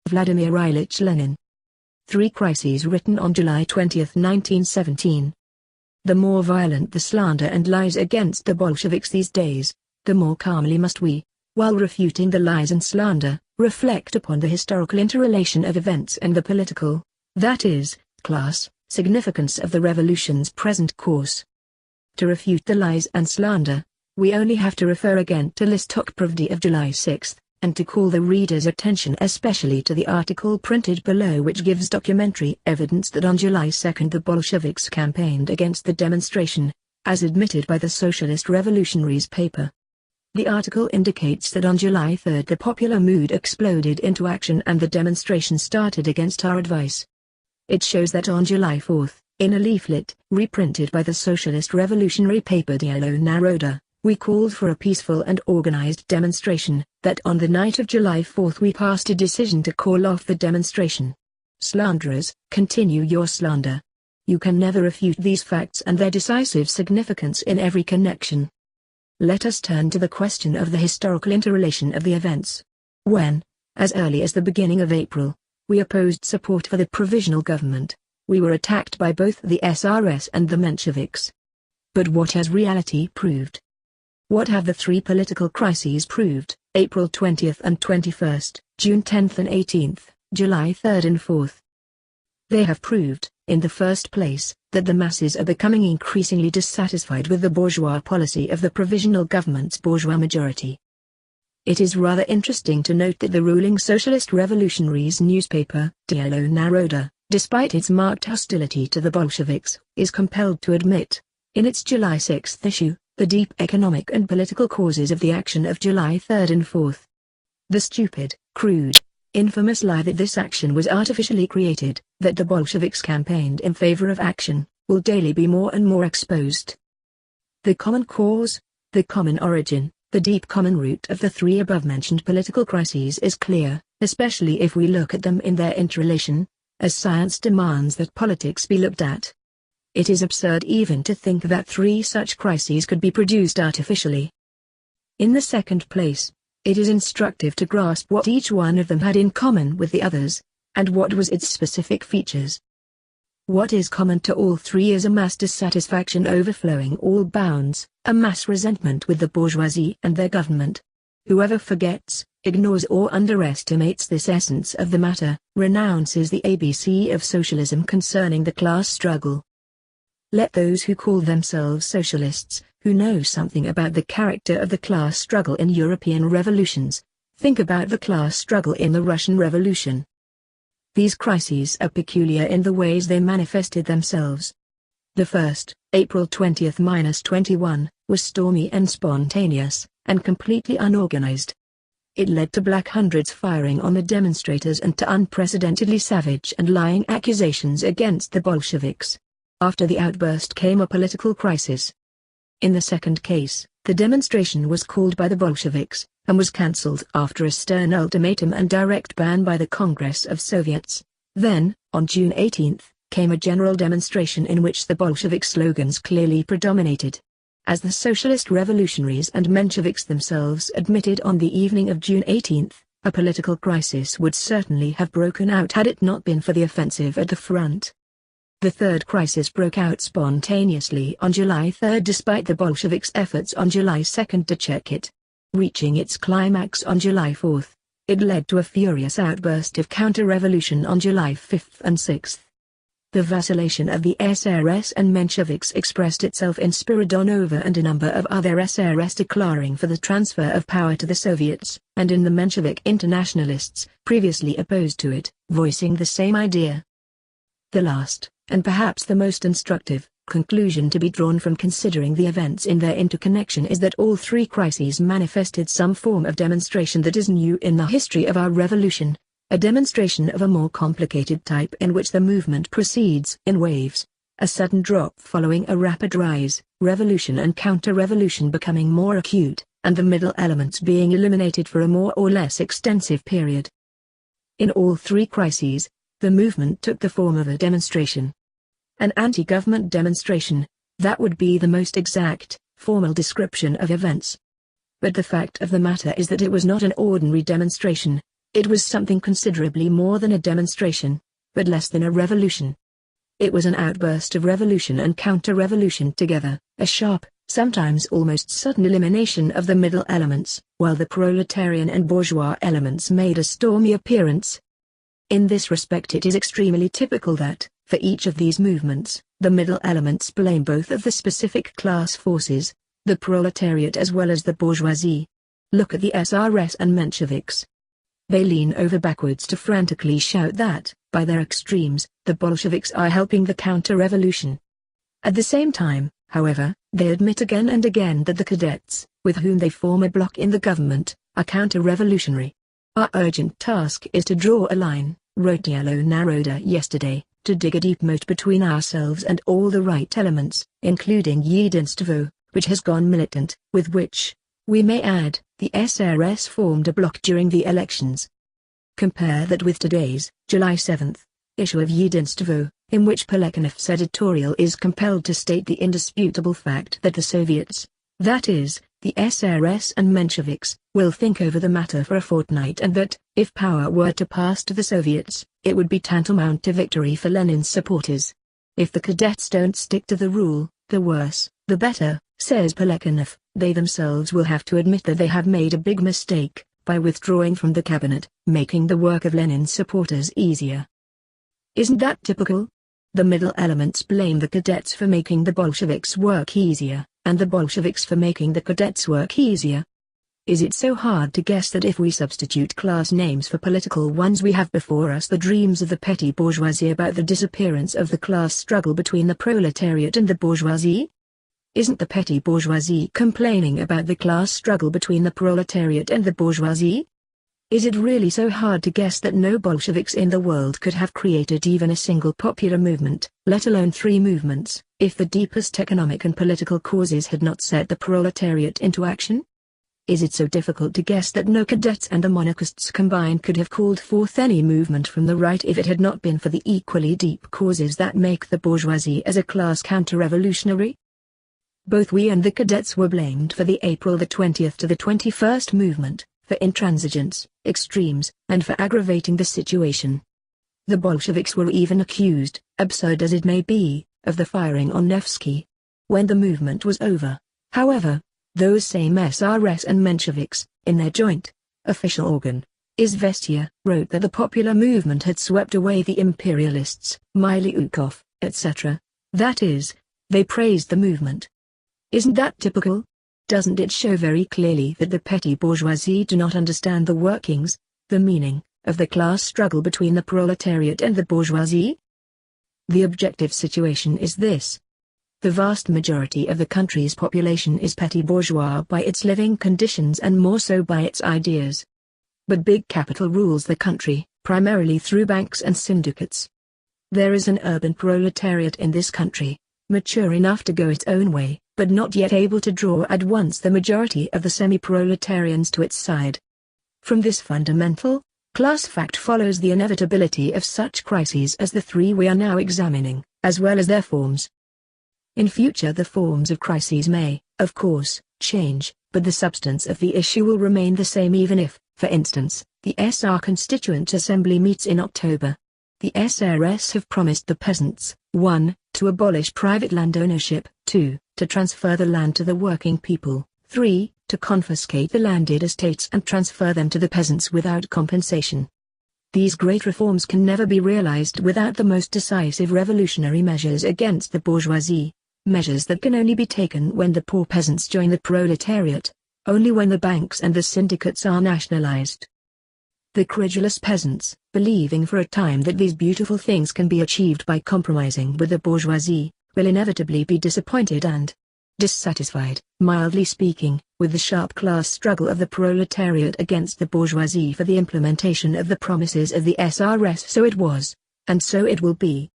Vladimir Ilyich Lenin. 3 Crises written on July 20, 1917. The more violent the slander and lies against the Bolsheviks these days, the more calmly must we, while refuting the lies and slander, reflect upon the historical interrelation of events and the political, that is, class, significance of the revolution's present course. To refute the lies and slander, we only have to refer again to Listok Pravdy of July 6, and to call the reader's attention especially to the article printed below, which gives documentary evidence that on July 2 the Bolsheviks campaigned against the demonstration, as admitted by the Socialist Revolutionaries paper. The article indicates that on July 3 the popular mood exploded into action and the demonstration started against our advice. It shows that on July 4, in a leaflet reprinted by the Socialist Revolutionary paper Dielo Naroda, we called for a peaceful and organized demonstration, that on the night of July 4 we passed a decision to call off the demonstration. Slanderers, continue your slander. You can never refute these facts and their decisive significance in every connection. Let us turn to the question of the historical interrelation of the events. When, as early as the beginning of April, we opposed support for the provisional government, we were attacked by both the SRS and the Mensheviks. But what has reality proved? What have the 3 political crises proved, April 20 and 21, June 10 and 18, July 3 and 4? They have proved, in the first place, that the masses are becoming increasingly dissatisfied with the bourgeois policy of the provisional government's bourgeois majority. It is rather interesting to note that the ruling Socialist Revolutionaries newspaper, Dielo Naroda, despite its marked hostility to the Bolsheviks, is compelled to admit, in its July 6 issue, the deep economic and political causes of the action of July 3 and 4. The stupid, crude, infamous lie that this action was artificially created, that the Bolsheviks campaigned in favor of action, will daily be more and more exposed. The common cause, the common origin, the deep common root of the 3 above-mentioned political crises is clear, especially if we look at them in their interrelation, as science demands that politics be looked at. It is absurd even to think that 3 such crises could be produced artificially. In the second place, it is instructive to grasp what each one of them had in common with the others, and what was its specific features. What is common to all 3 is a mass dissatisfaction overflowing all bounds, a mass resentment with the bourgeoisie and their government. Whoever forgets, ignores or underestimates this essence of the matter, renounces the ABC of socialism concerning the class struggle. Let those who call themselves socialists, who know something about the character of the class struggle in European revolutions, think about the class struggle in the Russian Revolution. These crises are peculiar in the ways they manifested themselves. The first, April 20-21, was stormy and spontaneous, and completely unorganized. It led to Black Hundreds firing on the demonstrators and to unprecedentedly savage and lying accusations against the Bolsheviks. After the outburst came a political crisis. In the second case, the demonstration was called by the Bolsheviks, and was cancelled after a stern ultimatum and direct ban by the Congress of Soviets. Then, on June 18, came a general demonstration in which the Bolshevik slogans clearly predominated. As the Socialist Revolutionaries and Mensheviks themselves admitted on the evening of June 18, a political crisis would certainly have broken out had it not been for the offensive at the front. The third crisis broke out spontaneously on July 3 despite the Bolsheviks' efforts on July 2 to check it. Reaching its climax on July 4, it led to a furious outburst of counter-revolution on July 5 and 6. The vacillation of the SRS and Mensheviks expressed itself in Spiridonova and a number of other SRS declaring for the transfer of power to the Soviets, and in the Menshevik internationalists, previously opposed to it, voicing the same idea. The last, and perhaps the most instructive, conclusion to be drawn from considering the events in their interconnection is that all 3 crises manifested some form of demonstration that is new in the history of our revolution, a demonstration of a more complicated type in which the movement proceeds in waves, a sudden drop following a rapid rise, revolution and counter-revolution becoming more acute, and the middle elements being eliminated for a more or less extensive period. In all 3 crises, the movement took the form of a demonstration. An anti-government demonstration, that would be the most exact, formal description of events. But the fact of the matter is that it was not an ordinary demonstration, It was something considerably more than a demonstration, but less than a revolution. It was an outburst of revolution and counter-revolution together, a sharp, sometimes almost sudden elimination of the middle elements, while the proletarian and bourgeois elements made a stormy appearance. In this respect it is extremely typical that, for each of these movements, the middle elements blame both of the specific class forces, the proletariat as well as the bourgeoisie. Look at the SRS and Mensheviks. They lean over backwards to frantically shout that, by their extremes, the Bolsheviks are helping the counter-revolution. At the same time, however, they admit again and again that the cadets, with whom they form a bloc in the government, are counter-revolutionary. Our urgent task is to draw a line, wrote Yellow Naroda yesterday, to dig a deep moat between ourselves and all the right elements, including Jedinstvo, which has gone militant, with which, we may add, the SRS formed a bloc during the elections. Compare that with today's, July 7, issue of Jedinstvo, in which Plekhanov's editorial is compelled to state the indisputable fact that the Soviets, that is, the SRS and Mensheviks, will think over the matter for a fortnight and that, if power were to pass to the Soviets, it would be tantamount to victory for Lenin's supporters. If the cadets don't stick to the rule, the worse, the better, says Plekhanov, they themselves will have to admit that they have made a big mistake, by withdrawing from the cabinet, making the work of Lenin's supporters easier. Isn't that typical? The middle elements blame the cadets for making the Bolsheviks work easier, and the Bolsheviks for making the cadets work easier. Is it so hard to guess that if we substitute class names for political ones we have before us the dreams of the petty bourgeoisie about the disappearance of the class struggle between the proletariat and the bourgeoisie? Isn't the petty bourgeoisie complaining about the class struggle between the proletariat and the bourgeoisie? Is it really so hard to guess that no Bolsheviks in the world could have created even a single popular movement, let alone 3 movements, if the deepest economic and political causes had not set the proletariat into action? Is it so difficult to guess that no cadets and the monarchists combined could have called forth any movement from the right if it had not been for the equally deep causes that make the bourgeoisie as a class counter-revolutionary? Both we and the cadets were blamed for the April 20th to the 21st movement, for intransigence, extremes, and for aggravating the situation. The Bolsheviks were even accused, absurd as it may be, of the firing on Nevsky. When the movement was over, however, those same SRS and Mensheviks, in their joint, official organ, Izvestia, wrote that the popular movement had swept away the imperialists, Miliukov, etc. That is, they praised the movement. Isn't that typical? Doesn't it show very clearly that the petty bourgeoisie do not understand the workings, the meaning, of the class struggle between the proletariat and the bourgeoisie? The objective situation is this. The vast majority of the country's population is petty bourgeois by its living conditions and more so by its ideas. But big capital rules the country, primarily through banks and syndicates. There is an urban proletariat in this country, mature enough to go its own way, but not yet able to draw at once the majority of the semi-proletarians to its side. From this fundamental, class fact follows the inevitability of such crises as the 3 we are now examining, as well as their forms. In future the forms of crises may, of course, change, but the substance of the issue will remain the same even if, for instance, the SR Constituent Assembly meets in October. The SRS have promised the peasants, 1. To abolish private land ownership, 2. To transfer the land to the working people, 3. To confiscate the landed estates and transfer them to the peasants without compensation. These great reforms can never be realized without the most decisive revolutionary measures against the bourgeoisie, measures that can only be taken when the poor peasants join the proletariat, only when the banks and the syndicates are nationalized. The credulous peasants, believing for a time that these beautiful things can be achieved by compromising with the bourgeoisie, will inevitably be disappointed and dissatisfied, mildly speaking, with the sharp class struggle of the proletariat against the bourgeoisie for the implementation of the promises of the SRS. So it was, and so it will be.